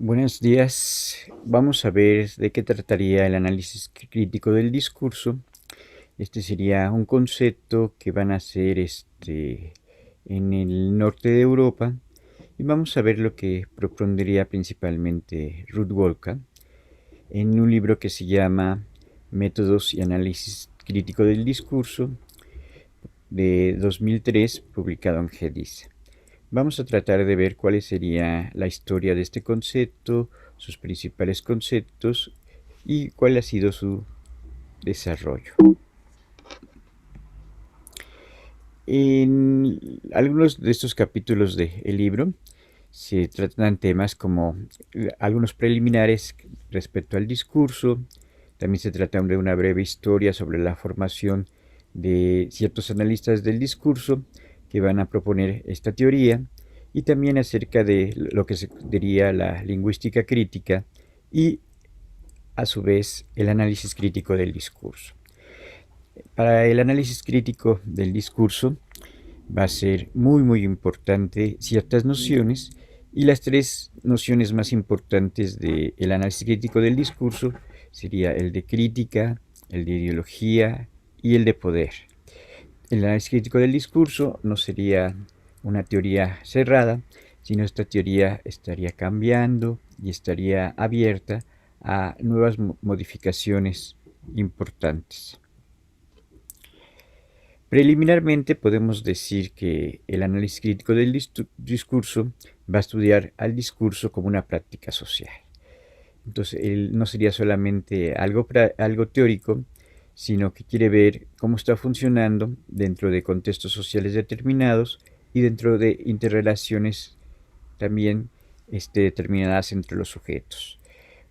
Buenos días. Vamos a ver de qué trataría el análisis crítico del discurso. Este sería un concepto que van a hacer en el norte de Europa, y vamos a ver lo que propondría principalmente Ruth Wolka en un libro que se llama Métodos y análisis crítico del discurso de 2003, publicado en GEDIS. Vamos a tratar de ver cuál sería la historia de este concepto, sus principales conceptos y cuál ha sido su desarrollo. En algunos de estos capítulos del libro se tratan temas como algunos preliminares respecto al discurso. También se trata de una breve historia sobre la formación de ciertos analistas del discurso que van a proponer esta teoría, y también acerca de lo que se diría la lingüística crítica y, a su vez, el análisis crítico del discurso. Para el análisis crítico del discurso va a ser muy importante ciertas nociones, y las tres nociones más importantes del análisis crítico del discurso sería el de crítica, el de ideología y el de poder. El análisis crítico del discurso no sería una teoría cerrada, sino esta teoría estaría cambiando y estaría abierta a nuevas modificaciones importantes. Preliminarmente podemos decir que el análisis crítico del discurso va a estudiar al discurso como una práctica social. Entonces, él no sería solamente algo teórico, sino que quiere ver cómo está funcionando dentro de contextos sociales determinados y dentro de interrelaciones también determinadas entre los sujetos.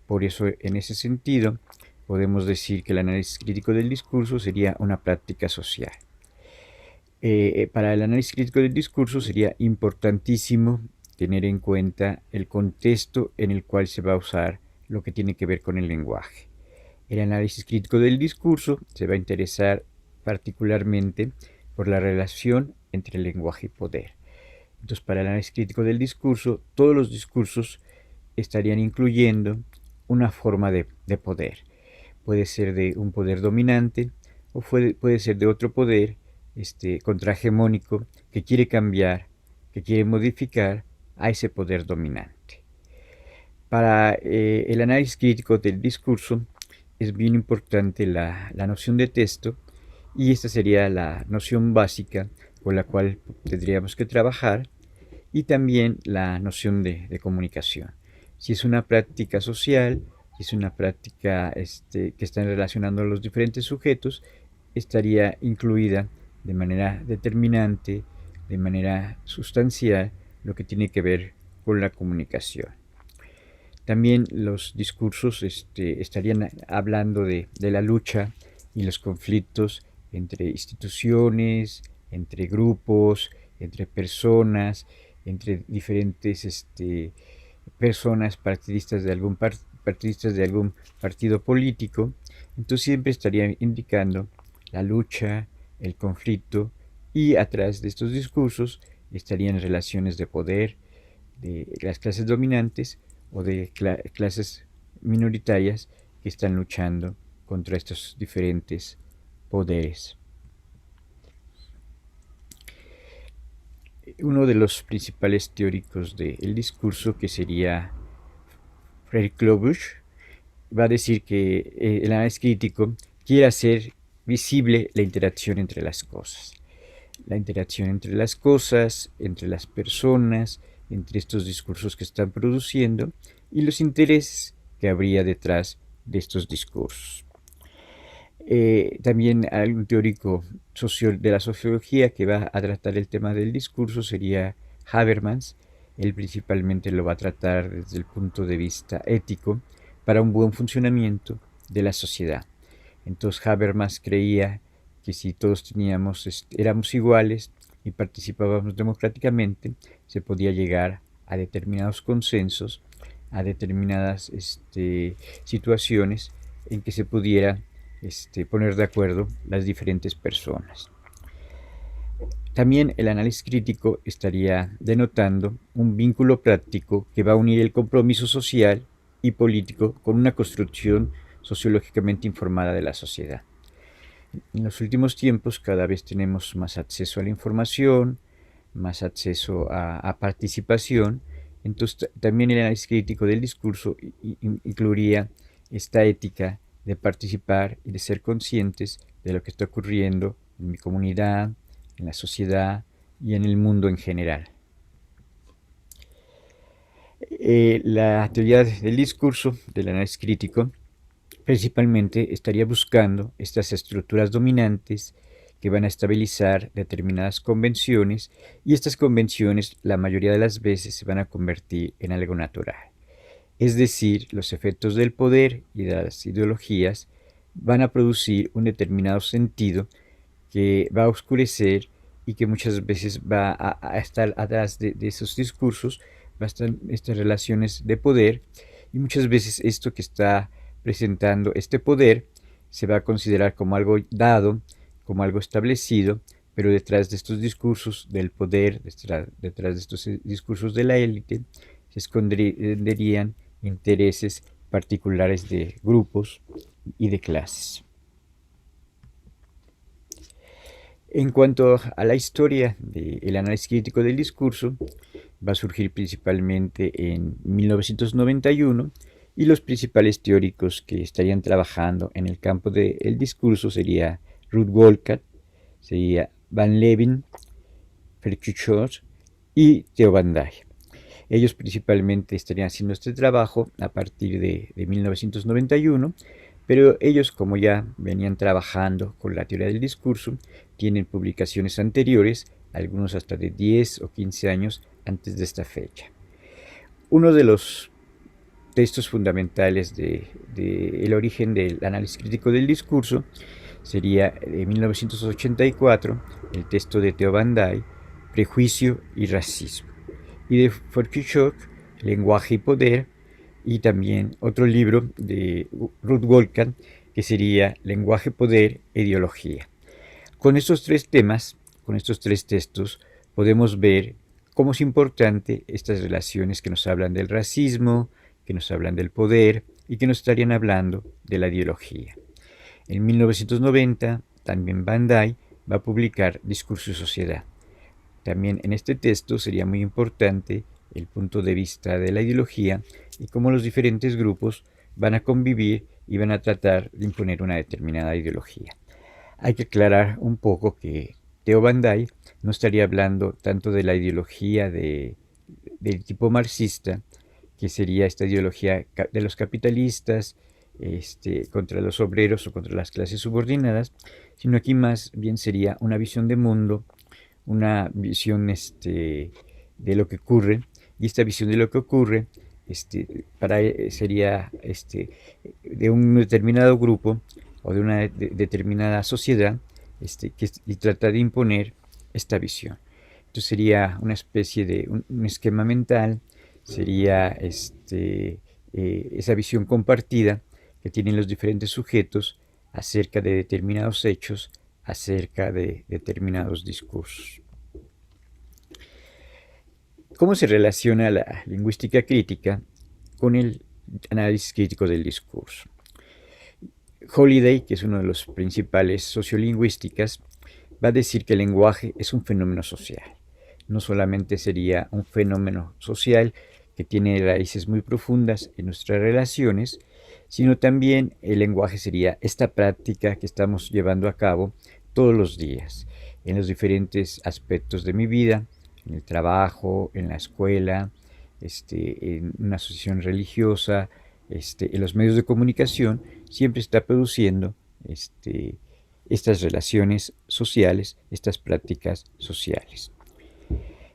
Por eso, en ese sentido, podemos decir que el análisis crítico del discurso sería una práctica social. Para el análisis crítico del discurso sería importantísimo tener en cuenta el contexto en el cual se va a usar lo que tiene que ver con el lenguaje. El análisis crítico del discurso se va a interesar particularmente por la relación entre lenguaje y poder. Entonces, para el análisis crítico del discurso, todos los discursos estarían incluyendo una forma de poder. Puede ser de un poder dominante o puede ser de otro poder contrahegemónico que quiere cambiar, que quiere modificar a ese poder dominante. Para el análisis crítico del discurso es bien importante la noción de texto, y esta sería la noción básica con la cual tendríamos que trabajar, y también la noción de comunicación. Si es una práctica social, si es una práctica que está relacionando a los diferentes sujetos, estaría incluida de manera determinante, de manera sustancial, lo que tiene que ver con la comunicación. También los discursos estarían hablando de la lucha y los conflictos entre instituciones, entre grupos, entre personas, entre diferentes personas partidistas de algún partido político. Entonces siempre estaría indicando la lucha, el conflicto, y atrás de estos discursos estarían relaciones de poder de las clases dominantes o de clases minoritarias que están luchando contra estos diferentes poderes. Uno de los principales teóricos del discurso, que sería Frederick Lobusch, va a decir que el análisis crítico quiere hacer visible la interacción entre las cosas. La interacción entre las cosas, entre las personas, entre estos discursos que están produciendo y los intereses que habría detrás de estos discursos. También hay un teórico de la sociología que va a tratar el tema del discurso, sería Habermas. Él principalmente lo va a tratar desde el punto de vista ético para un buen funcionamiento de la sociedad. Entonces Habermas creía que si todos éramos iguales y participábamos democráticamente, se podía llegar a determinados consensos, a determinadas situaciones en que se pudiera poner de acuerdo las diferentes personas. También el análisis crítico estaría denotando un vínculo práctico que va a unir el compromiso social y político con una construcción sociológicamente informada de la sociedad. En los últimos tiempos cada vez tenemos más acceso a la información, más acceso a participación, entonces también el análisis crítico del discurso incluiría esta ética de participar y de ser conscientes de lo que está ocurriendo en mi comunidad, en la sociedad y en el mundo en general. La teoría del discurso, del análisis crítico, principalmente estaría buscando estas estructuras dominantes que van a estabilizar determinadas convenciones y estas convenciones la mayoría de las veces se van a convertir en algo natural. Es decir, los efectos del poder y de las ideologías van a producir un determinado sentido que va a oscurecer y que muchas veces va a estar atrás de esos discursos, va a estar estas relaciones de poder y muchas veces esto que está presentando este poder se va a considerar como algo dado, como algo establecido, pero detrás de estos discursos del poder, detrás de estos discursos de la élite, se esconderían intereses particulares de grupos y de clases. En cuanto a la historia del análisis crítico del discurso, va a surgir principalmente en 1991 y los principales teóricos que estarían trabajando en el campo del discurso sería Ruth Wolkat, sería Van Levin, Ferkuchor y Theo van Dijk. Ellos principalmente estarían haciendo este trabajo a partir de 1991, pero ellos, como ya venían trabajando con la teoría del discurso, tienen publicaciones anteriores, algunos hasta de 10 o 15 años antes de esta fecha. Uno de los textos fundamentales del origen del análisis crítico del discurso sería de 1984, el texto de Theo van Dijk, Prejuicio y Racismo, y de Ferkuchor, Lenguaje y Poder, y también otro libro de Ruth Wolkat que sería Lenguaje, Poder e Ideología. Con estos tres temas, con estos tres textos, podemos ver cómo es importante estas relaciones que nos hablan del racismo, que nos hablan del poder y que nos estarían hablando de la ideología. En 1990, también Van Dijk va a publicar Discurso y Sociedad. También en este texto sería muy importante el punto de vista de la ideología y cómo los diferentes grupos van a convivir y van a tratar de imponer una determinada ideología. Hay que aclarar un poco que Theo van Dijk no estaría hablando tanto de la ideología del tipo marxista, que sería esta ideología de los capitalistas contra los obreros o contra las clases subordinadas, sino aquí más bien sería una visión de mundo, una visión de lo que ocurre, y esta visión de lo que ocurre sería de un determinado grupo o de una determinada sociedad y trata de imponer esta visión. Entonces sería una especie de un esquema mental, sería esa visión compartida que tienen los diferentes sujetos acerca de determinados hechos, acerca de determinados discursos. ¿Cómo se relaciona la lingüística crítica con el análisis crítico del discurso? Holiday, que es uno de los principales sociolingüísticas, va a decir que el lenguaje es un fenómeno social. No solamente sería un fenómeno social que tiene raíces muy profundas en nuestras relaciones, sino también el lenguaje sería esta práctica que estamos llevando a cabo todos los días, en los diferentes aspectos de mi vida, en el trabajo, en la escuela, en una asociación religiosa, en los medios de comunicación, siempre está produciendo estas relaciones sociales, estas prácticas sociales.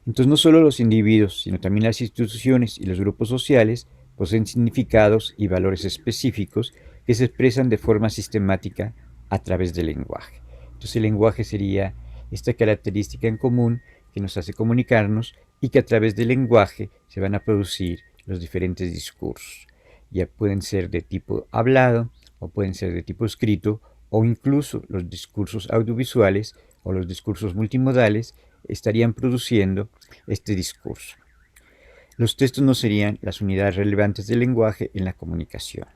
Entonces no solo los individuos, sino también las instituciones y los grupos sociales poseen significados y valores específicos que se expresan de forma sistemática a través del lenguaje. Entonces el lenguaje sería esta característica en común que nos hace comunicarnos y que a través del lenguaje se van a producir los diferentes discursos. Ya pueden ser de tipo hablado o pueden ser de tipo escrito o incluso los discursos audiovisuales o los discursos multimodales estarían produciendo este discurso. Los textos no serían las unidades relevantes del lenguaje en la comunicación.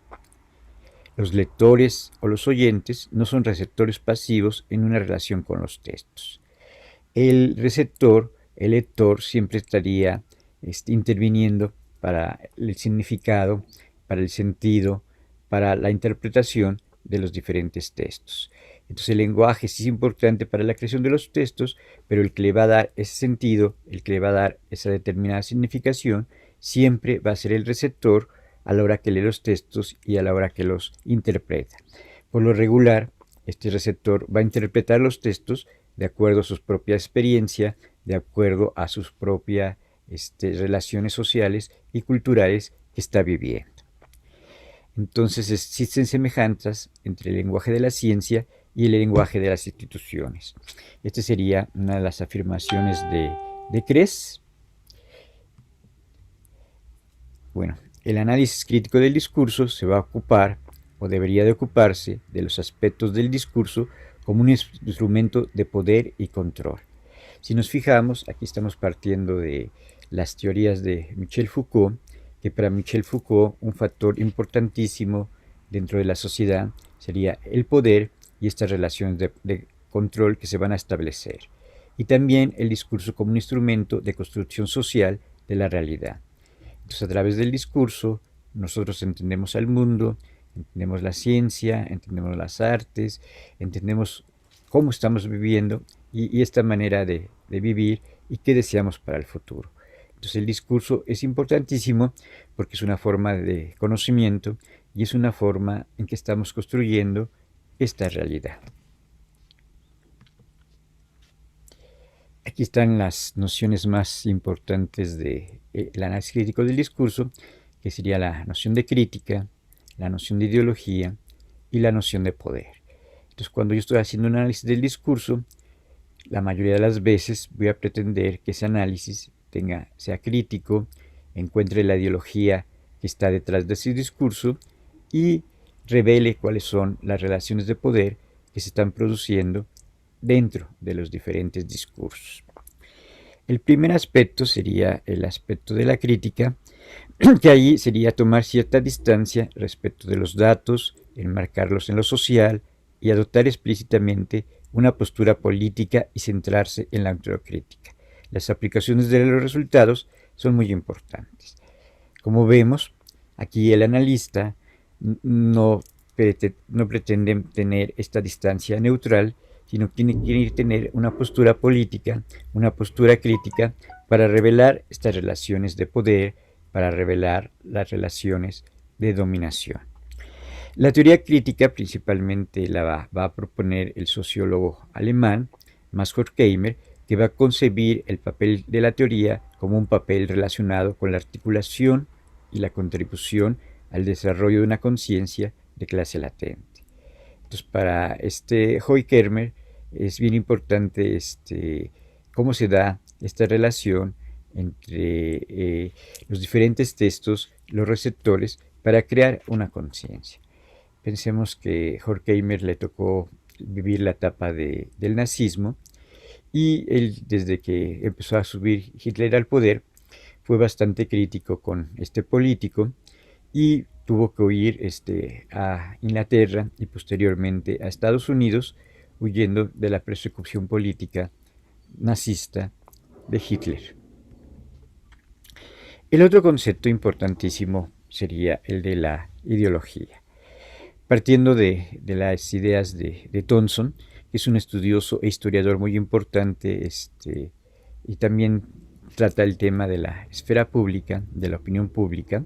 Los lectores o los oyentes no son receptores pasivos en una relación con los textos. El receptor, el lector, siempre estaría interviniendo para el significado, para el sentido, para la interpretación de los diferentes textos. Entonces el lenguaje sí es importante para la creación de los textos, pero el que le va a dar ese sentido, el que le va a dar esa determinada significación, siempre va a ser el receptor a la hora que lee los textos y a la hora que los interpreta. Por lo regular, este receptor va a interpretar los textos de acuerdo a su propia experiencia, de acuerdo a sus propias relaciones sociales y culturales que está viviendo. Entonces existen semejanzas entre el lenguaje de la ciencia y el lenguaje de las instituciones. Esta sería una de las afirmaciones de Kress. Bueno, el análisis crítico del discurso se va a ocupar, o debería de ocuparse, de los aspectos del discurso como un instrumento de poder y control. Si nos fijamos, aquí estamos partiendo de las teorías de Michel Foucault, que para Michel Foucault un factor importantísimo dentro de la sociedad sería el poder y estas relaciones de control que se van a establecer. Y también el discurso como un instrumento de construcción social de la realidad. Entonces, a través del discurso, nosotros entendemos al mundo, entendemos la ciencia, entendemos las artes, entendemos cómo estamos viviendo y esta manera de vivir y qué deseamos para el futuro. Entonces el discurso es importantísimo porque es una forma de conocimiento y es una forma en que estamos construyendo esta realidad. Aquí están las nociones más importantes del análisis crítico del discurso, que sería la noción de crítica, la noción de ideología y la noción de poder. Entonces, cuando yo estoy haciendo un análisis del discurso, la mayoría de las veces voy a pretender que ese análisis sea crítico, encuentre la ideología que está detrás de ese discurso y revele cuáles son las relaciones de poder que se están produciendo dentro de los diferentes discursos. El primer aspecto sería el aspecto de la crítica, que ahí sería tomar cierta distancia respecto de los datos, enmarcarlos en lo social y adoptar explícitamente una postura política y centrarse en la autocrítica. Las aplicaciones de los resultados son muy importantes. Como vemos, aquí el analista no pretende tener esta distancia neutral, sino que quiere tener una postura política, una postura crítica para revelar estas relaciones de poder, para revelar las relaciones de dominación. La teoría crítica principalmente la va a proponer el sociólogo alemán Max Horkheimer, que va a concebir el papel de la teoría como un papel relacionado con la articulación y la contribución al desarrollo de una conciencia de clase latente. Entonces, para Horkheimer es bien importante cómo se da esta relación entre los diferentes textos, los receptores, para crear una conciencia. Pensemos que Horkheimer le tocó vivir la etapa del nazismo y él, desde que empezó a subir Hitler al poder, fue bastante crítico con este político y tuvo que huir a Inglaterra y posteriormente a Estados Unidos, huyendo de la persecución política nazista de Hitler. El otro concepto importantísimo sería el de la ideología. Partiendo de las ideas de Thomson, que es un estudioso e historiador muy importante, y también trata el tema de la esfera pública, de la opinión pública.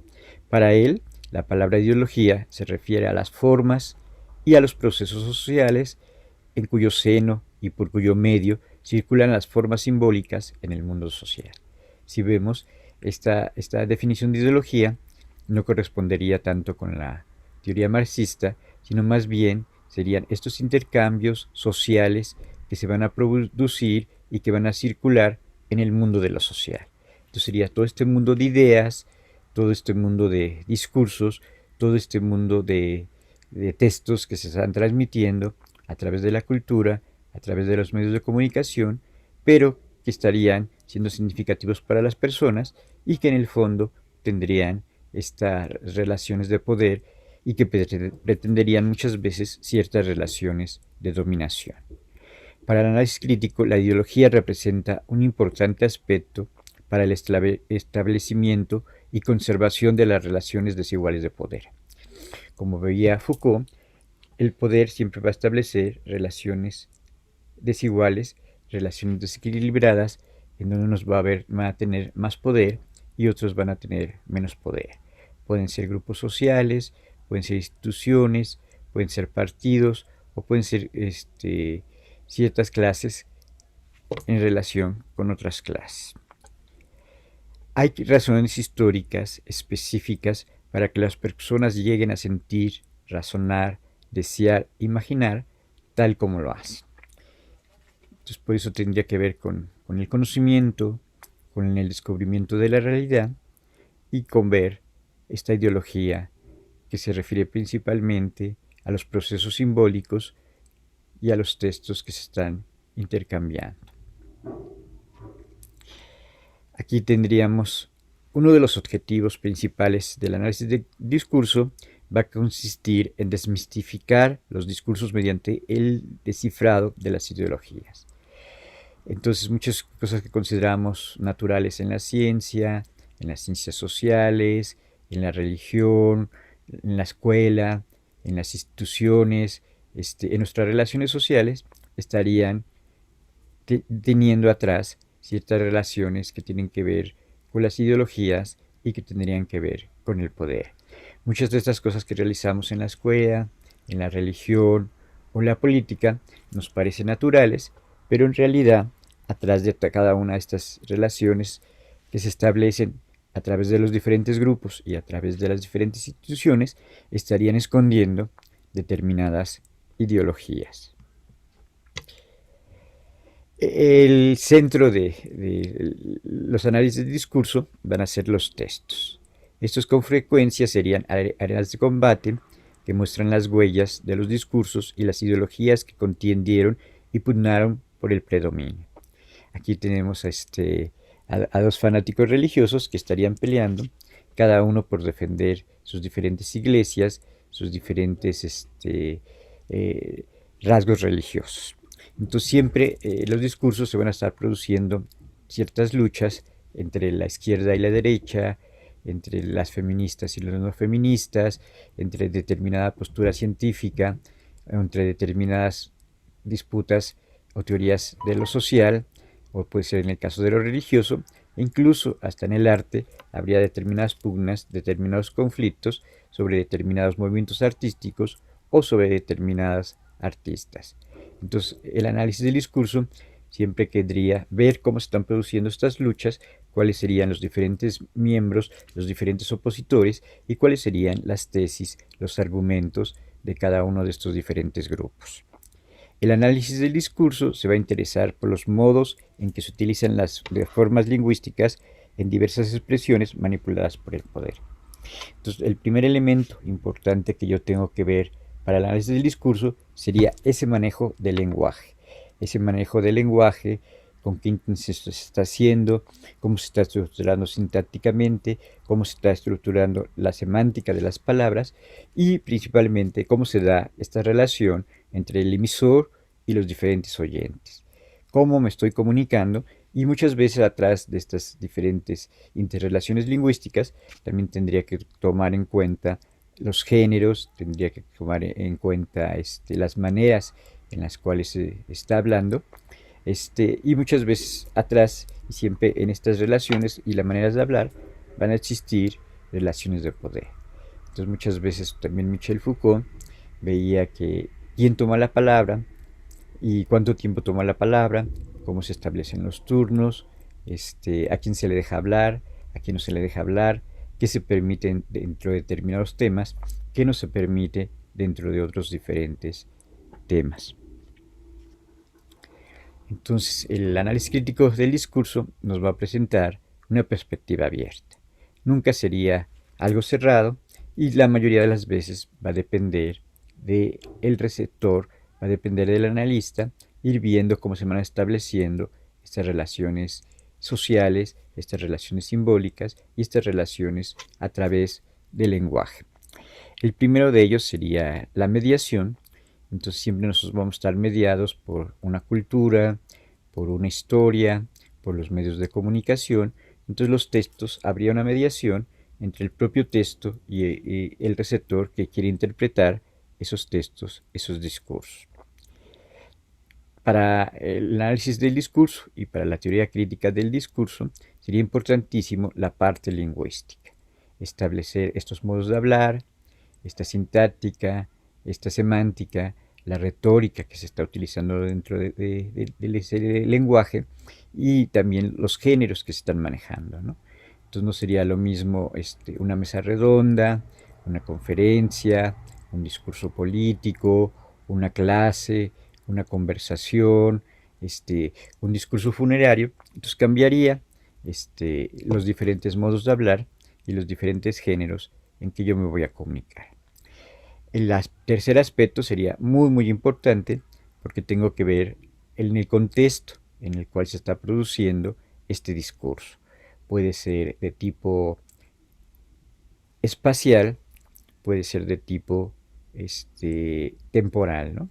Para él, la palabra ideología se refiere a las formas y a los procesos sociales en cuyo seno y por cuyo medio circulan las formas simbólicas en el mundo social. Si vemos, esta definición de ideología no correspondería tanto con la teoría marxista, sino más bien serían estos intercambios sociales que se van a producir y que van a circular en el mundo de lo social. Entonces sería todo este mundo de ideas, todo este mundo de discursos, todo este mundo de textos que se están transmitiendo a través de la cultura, a través de los medios de comunicación, pero que estarían siendo significativos para las personas y que en el fondo tendrían estas relaciones de poder y que pretenderían muchas veces ciertas relaciones de dominación. Para el análisis crítico, la ideología representa un importante aspecto para el establecimiento y conservación de las relaciones desiguales de poder. Como veía Foucault, el poder siempre va a establecer relaciones desiguales, relaciones desequilibradas, en donde unos van a tener más poder y otros van a tener menos poder. Pueden ser grupos sociales, pueden ser instituciones, pueden ser partidos o pueden ser ciertas clases en relación con otras clases. Hay razones históricas específicas para que las personas lleguen a sentir, razonar, desear, imaginar, tal como lo hacen. Entonces, por eso tendría que ver con el conocimiento, con el descubrimiento de la realidad y con ver esta ideología que se refiere principalmente a los procesos simbólicos y a los textos que se están intercambiando. Aquí tendríamos uno de los objetivos principales del análisis de discurso va a consistir en desmistificar los discursos mediante el descifrado de las ideologías. Entonces, muchas cosas que consideramos naturales en la ciencia, en las ciencias sociales, en la religión, en la escuela, en las instituciones, en nuestras relaciones sociales, estarían teniendo atrás ciertas relaciones que tienen que ver con las ideologías y que tendrían que ver con el poder. Muchas de estas cosas que realizamos en la escuela, en la religión o en la política nos parecen naturales, pero en realidad, atrás de cada una de estas relaciones que se establecen a través de los diferentes grupos y a través de las diferentes instituciones, estarían escondiendo determinadas ideologías. El centro de los análisis de discurso van a ser los textos. Estos con frecuencia serían arenas de combate que muestran las huellas de los discursos y las ideologías que contiendieron y pugnaron por el predominio. Aquí tenemos a dos fanáticos religiosos que estarían peleando, cada uno por defender sus diferentes iglesias, sus diferentes rasgos religiosos. Entonces siempre los discursos se van a estar produciendo ciertas luchas entre la izquierda y la derecha, entre las feministas y los no feministas, entre determinada postura científica, entre determinadas disputas o teorías de lo social, o puede ser en el caso de lo religioso, e incluso hasta en el arte habría determinadas pugnas, determinados conflictos sobre determinados movimientos artísticos o sobre determinadas artistas. Entonces, el análisis del discurso siempre querría ver cómo se están produciendo estas luchas, cuáles serían los diferentes miembros, los diferentes opositores y cuáles serían las tesis, los argumentos de cada uno de estos diferentes grupos. El análisis del discurso se va a interesar por los modos en que se utilizan las formas lingüísticas en diversas expresiones manipuladas por el poder. Entonces, el primer elemento importante que yo tengo que ver para el análisis del discurso sería ese manejo del lenguaje. Ese manejo del lenguaje, con qué intención se está haciendo, cómo se está estructurando sintácticamente, cómo se está estructurando la semántica de las palabras y principalmente cómo se da esta relación entre el emisor y los diferentes oyentes. Cómo me estoy comunicando y muchas veces atrás de estas diferentes interrelaciones lingüísticas también tendría que tomar en cuenta los géneros, tendría que tomar en cuenta las maneras en las cuales se está hablando, y muchas veces atrás y siempre en estas relaciones y las maneras de hablar van a existir relaciones de poder. Entonces muchas veces también Michel Foucault veía que quién toma la palabra y cuánto tiempo toma la palabra, cómo se establecen los turnos, a quién se le deja hablar, a quién no se le deja hablar, qué se permite dentro de determinados temas, qué no se permite dentro de otros diferentes temas. Entonces, el análisis crítico del discurso nos va a presentar una perspectiva abierta. Nunca sería algo cerrado y la mayoría de las veces va a depender del receptor, va a depender del analista, ir viendo cómo se van estableciendo estas relaciones sociales, estas relaciones simbólicas y estas relaciones a través del lenguaje. El primero de ellos sería la mediación. Entonces siempre nosotros vamos a estar mediados por una cultura, por una historia, por los medios de comunicación. Entonces los textos, habría una mediación entre el propio texto y el receptor que quiere interpretar esos textos, esos discursos. Para el análisis del discurso y para la teoría crítica del discurso sería importantísimo la parte lingüística, establecer estos modos de hablar, esta sintáctica, esta semántica, la retórica que se está utilizando dentro de ese lenguaje y también los géneros que se están manejando, ¿no? Entonces no sería lo mismo una mesa redonda, una conferencia, un discurso político, una clase, una conversación, un discurso funerario. Entonces cambiaría los diferentes modos de hablar y los diferentes géneros en que yo me voy a comunicar. El tercer aspecto sería muy importante porque tengo que ver en el contexto en el cual se está produciendo este discurso. Puede ser de tipo espacial, puede ser de tipo temporal, ¿no?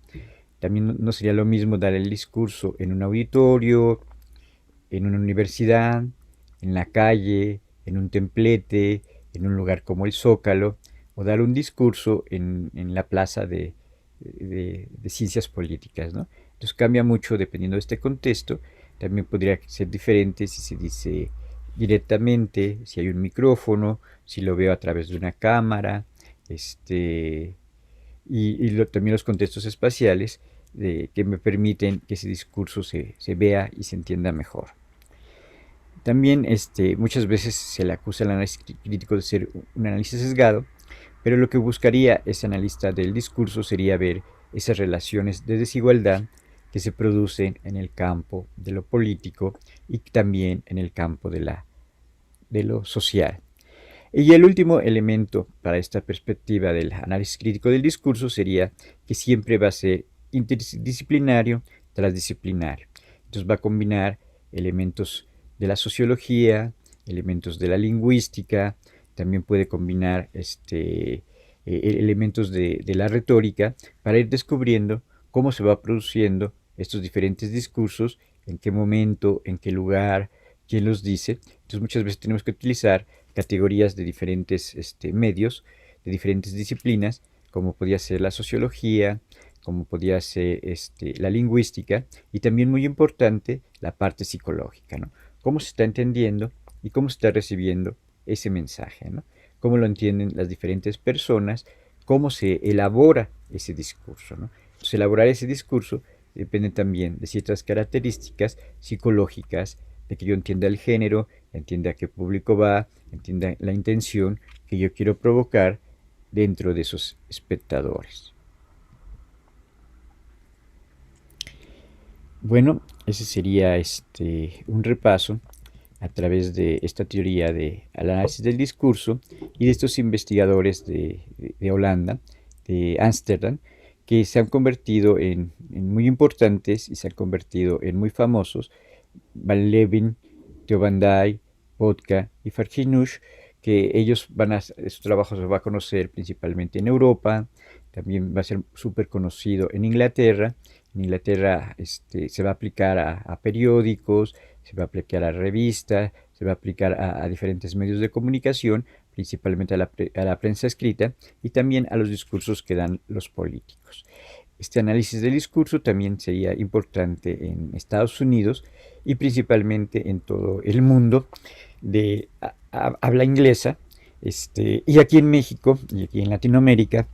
También no sería lo mismo dar el discurso en un auditorio, en una universidad, en la calle, en un templete, en un lugar como el Zócalo, o dar un discurso en la plaza de ciencias políticas, ¿no? Entonces cambia mucho dependiendo de este contexto. También podría ser diferente si se dice directamente, si hay un micrófono, si lo veo a través de una cámara, también los contextos espaciales que me permiten que ese discurso se vea y se entienda mejor. También muchas veces se le acusa al análisis crítico de ser un análisis sesgado, pero lo que buscaría ese analista del discurso sería ver esas relaciones de desigualdad que se producen en el campo de lo político y también en el campo de lo social. Y el último elemento para esta perspectiva del análisis crítico del discurso sería que siempre va a ser interdisciplinario, transdisciplinario. Entonces va a combinar elementos de la sociología, elementos de la lingüística, también puede combinar elementos de la retórica para ir descubriendo cómo se va produciendo estos diferentes discursos, en qué momento, en qué lugar, quién los dice. Entonces muchas veces tenemos que utilizar categorías de diferentes medios, de diferentes disciplinas, como podría ser la sociología, como podría ser la lingüística y también muy importante la parte psicológica, ¿no? Cómo se está entendiendo y cómo se está recibiendo ese mensaje, ¿no? Cómo lo entienden las diferentes personas, cómo se elabora ese discurso, ¿no? Entonces, elaborar ese discurso depende también de ciertas características psicológicas, de que yo entienda el género, entienda a qué público va, entienda la intención que yo quiero provocar dentro de esos espectadores. Bueno, ese sería un repaso a través de esta teoría del análisis del discurso y de estos investigadores de Holanda, de Ámsterdam, que se han convertido en muy importantes y se han convertido en muy famosos. Van Levin, Theo van Dijk, Vodka y Farcinush, que ellos su trabajo se va a conocer principalmente en Europa, también va a ser súper conocido en Inglaterra. En Inglaterra se va a aplicar a periódicos, se va a aplicar a revistas, se va a aplicar a diferentes medios de comunicación, principalmente a la prensa escrita y también a los discursos que dan los políticos. Este análisis del discurso también sería importante en Estados Unidos y principalmente en todo el mundo de habla inglesa, y aquí en México y aquí en Latinoamérica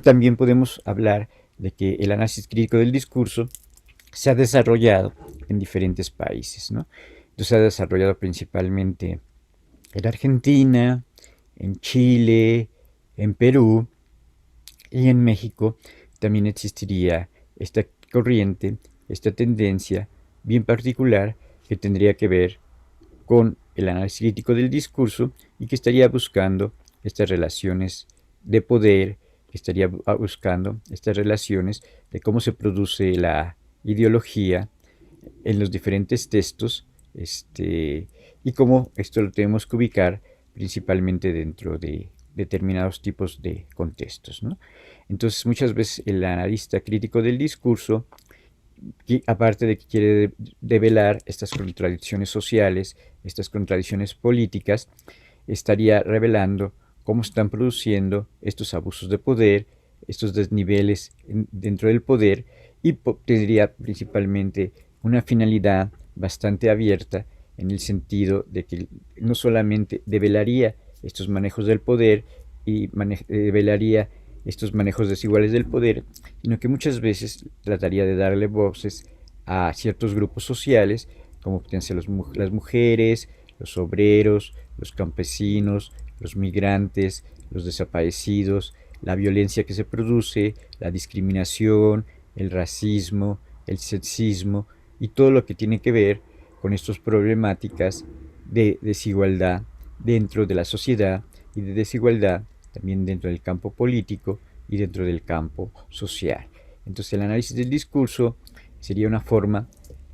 también podemos hablar de que el análisis crítico del discurso se ha desarrollado en diferentes países, ¿no? Entonces se ha desarrollado principalmente en Argentina, en Chile, en Perú y en México. También existiría esta corriente, esta tendencia bien particular que tendría que ver con el análisis crítico del discurso y que estaría buscando estas relaciones de poder, que estaría buscando estas relaciones de cómo se produce ideología en los diferentes textos, y cómo esto lo tenemos que ubicar principalmente dentro de determinados tipos de contextos, ¿no? Entonces, muchas veces el analista crítico del discurso, aparte de que quiere develar estas contradicciones sociales, estas contradicciones políticas, estaría revelando cómo están produciendo estos abusos de poder, estos desniveles dentro del poder, y tendría principalmente una finalidad bastante abierta en el sentido de que no solamente develaría estos manejos del poder y develaría estos manejos desiguales del poder, sino que muchas veces trataría de darle voces a ciertos grupos sociales, como pueden ser las mujeres, los obreros, los campesinos, los migrantes, los desaparecidos, la violencia que se produce, la discriminación, el racismo, el sexismo y todo lo que tiene que ver con estas problemáticas de desigualdad dentro de la sociedad y de desigualdad también dentro del campo político y dentro del campo social. Entonces el análisis del discurso sería una forma,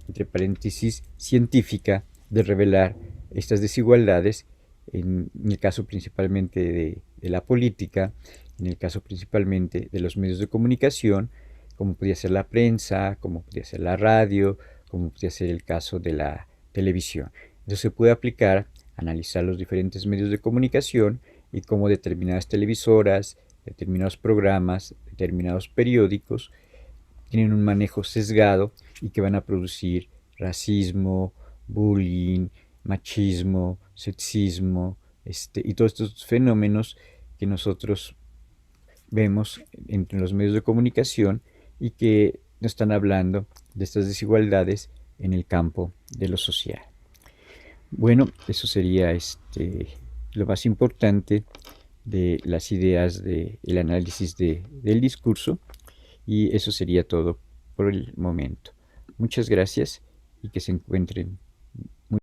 entre paréntesis, científica de revelar estas desigualdades, en el caso principalmente de la política, en el caso principalmente de los medios de comunicación, como podría ser la prensa, como podría ser la radio, como podría ser el caso de la televisión. Entonces se puede aplicar, analizar los diferentes medios de comunicación y cómo determinadas televisoras, determinados programas, determinados periódicos tienen un manejo sesgado y que van a producir racismo, bullying, machismo, sexismo, y todos estos fenómenos que nosotros vemos entre los medios de comunicación y que nos están hablando de estas desigualdades en el campo de lo social. Bueno, eso sería lo más importante de las ideas del análisis del discurso, y eso sería todo por el momento. Muchas gracias y que se encuentren